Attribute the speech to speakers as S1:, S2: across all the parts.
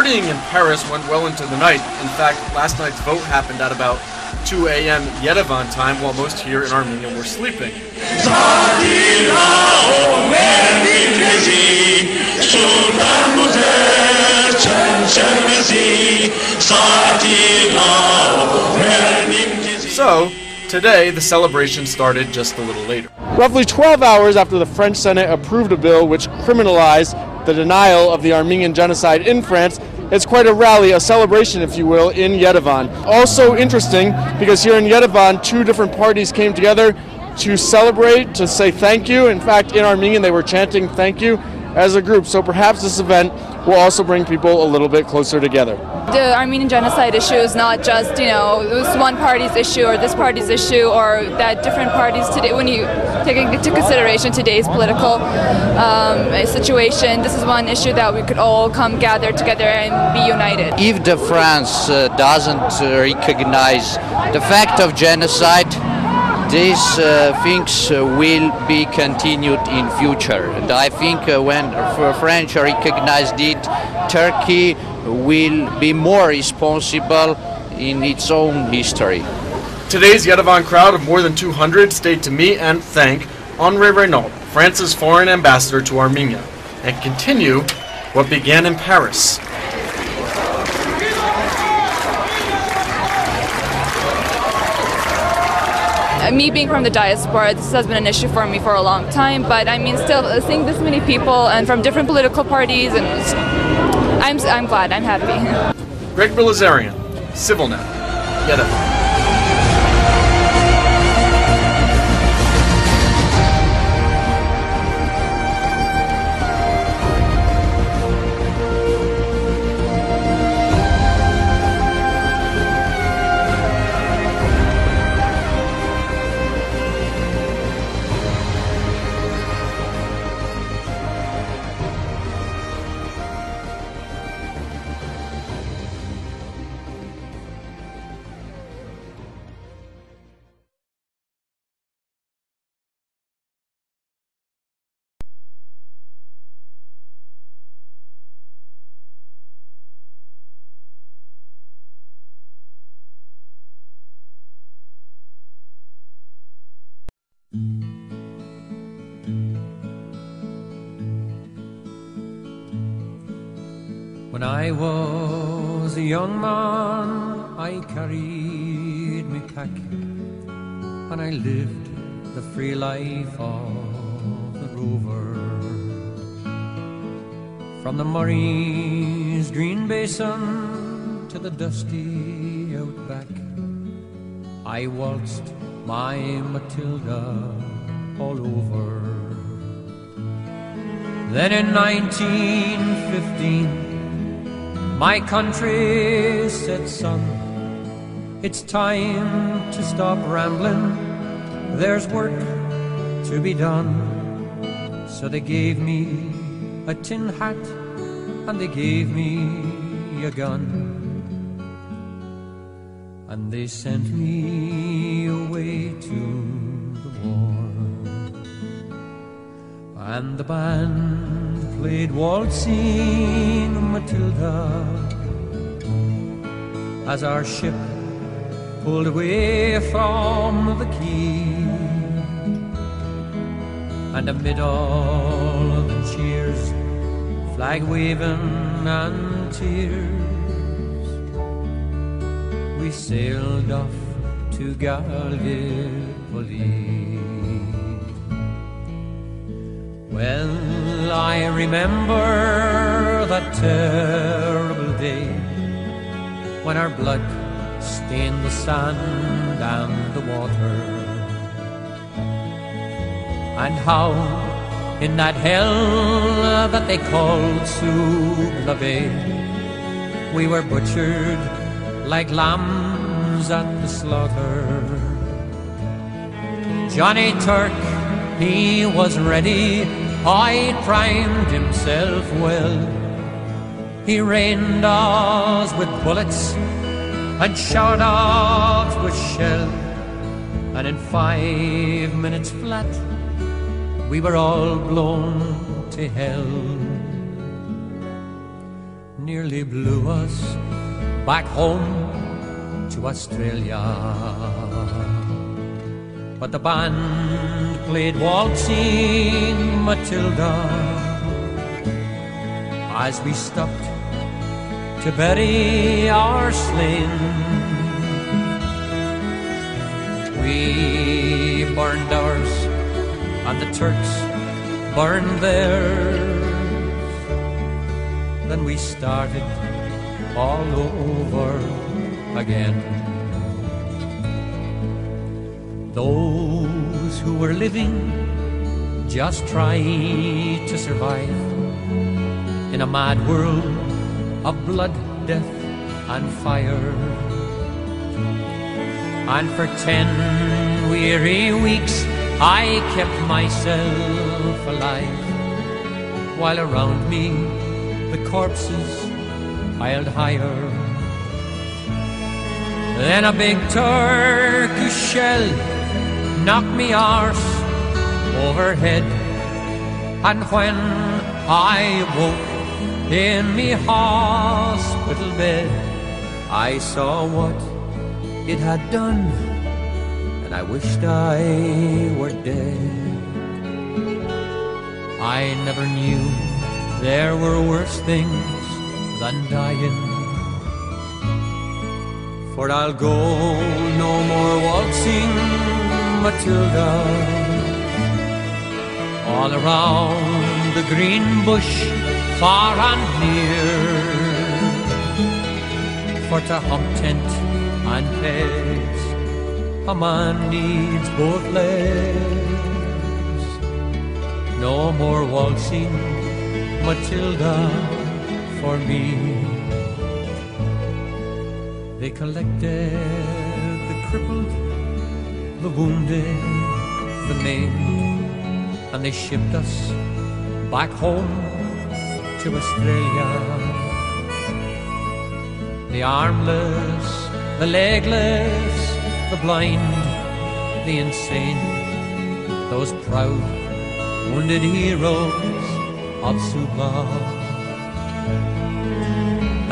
S1: partying in Paris went well into the night. In fact, last night's vote happened at about 2 a.m. Yerevan time, while most here in Armenia were sleeping. So, today the celebration started just a little later. Roughly 12 hours after the French Senate approved a bill which criminalized the denial of the Armenian genocide in France, it's quite a rally, a celebration, if you will, in Yerevan. Also interesting, because here in Yerevan, two different parties came together to celebrate, to say thank you. In fact, in Armenian, they were chanting thank you as a group. So perhaps this event will also bring people a little bit closer together.
S2: The Armenian genocide issue is not just, this one party's issue or this party's issue, or that different parties today, when you take into consideration today's political situation, this is one issue that we could all come gather together and be united.
S3: If the France doesn't recognize the fact of genocide, these things will be continued in future. And I think when French recognize it, Turkey will be more responsible in its own history.
S1: Today's Yerevan crowd of more than 200 stayed to meet and thank Henri Reynaud, France's foreign ambassador to Armenia, and continue what began in Paris.
S2: Me being from the diaspora, this has been an issue for me for a long time, but I mean, still seeing this many people and from different political parties, and I'm glad, I'm happy.
S1: Greg Bilazarian, CivilNet, Yerevan.
S4: When I was a young man, I carried me pack, and I lived the free life of the rover. From the Murray's green basin to the dusty outback, I waltzed my Matilda all over. Then in 1915, my country said, son, it's time to stop rambling, there's work to be done. So they gave me a tin hat and they gave me a gun, and they sent me away to the war. And the band played waltzing Matilda as our ship pulled away from the quay. And amid all the cheers, flag waving and tears, we sailed off to Gallipoli. Well, I remember that terrible day when our blood stained the sand and the water, and how in that hell that they called Suvla Bay, we were butchered like lambs at the slaughter. Johnny Turk, he was ready, he primed himself well. He rained us with bullets and showered us with shell, and in 5 minutes flat we were all blown to hell. nearly blew us back home to Australia. But the band played Waltzing Matilda as we stopped to bury our slain. We burned ours and the Turks burned theirs. Then we started all over again. Those who were living just tried to survive in a mad world of blood, death and fire. And for 10 weary weeks I kept myself alive, while around me the corpses piled higher. Then a big Turkish shell knocked me arse overhead, and when I woke in me hospital bed, I saw what it had done, and I wished I were dead. I never knew there were worse things than dying, for I'll go no more waltzing Matilda. All around the green bush, far and near, for to hump tent and pegs a man needs both legs. No more waltzing Matilda for me. They collected the crippled, the wounded, the maimed, and they shipped us back home to Australia. The armless, the legless, the blind, the insane, those proud, wounded heroes of Suba.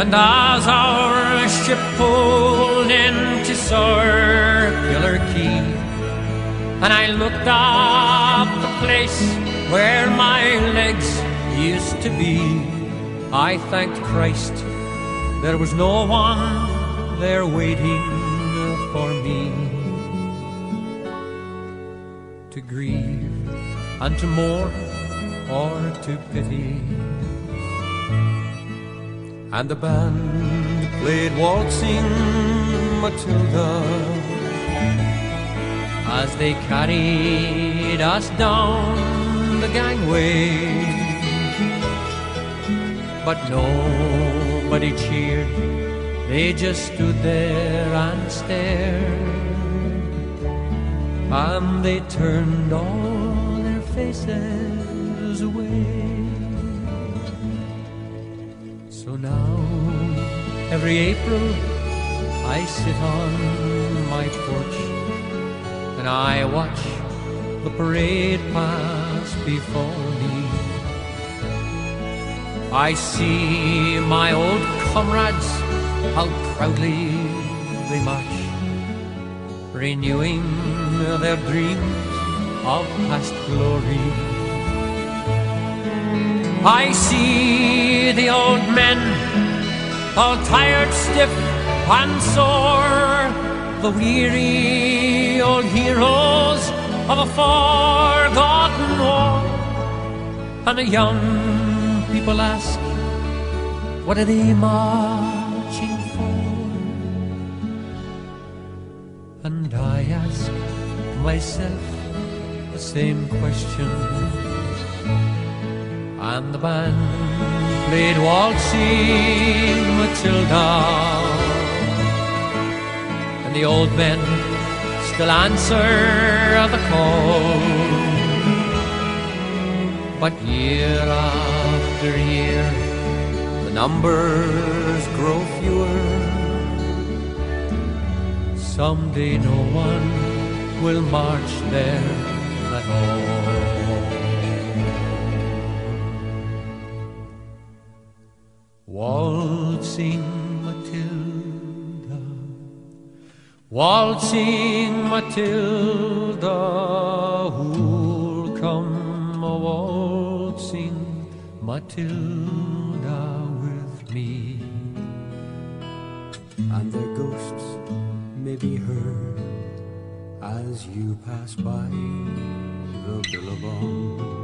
S4: And as our ship pulled into Circular Quay, and I looked up the place where my legs used to be, I thanked Christ there was no one there waiting for me to grieve and to mourn or to pity. And the band played Waltzing Matilda as they carried us down the gangway. But nobody cheered, they just stood there and stared, and they turned all their faces away. So now, every April, I sit on my porch and I watch the parade pass before me. I see my old comrades, how proudly they march, renewing their dreams of past glory. I see the old men, all tired, stiff and sore, the weary old heroes of a forgotten war. And the young people ask, what are they marching for? And I ask myself the same question. And the band played Waltzing Matilda, and the old men still answer the call. But year after year, the numbers grow fewer. Someday no one will march there at all. waltzing Matilda, waltzing Matilda, who'll come a waltzing Matilda with me.
S5: And their ghosts may be heard as you pass by the billabong.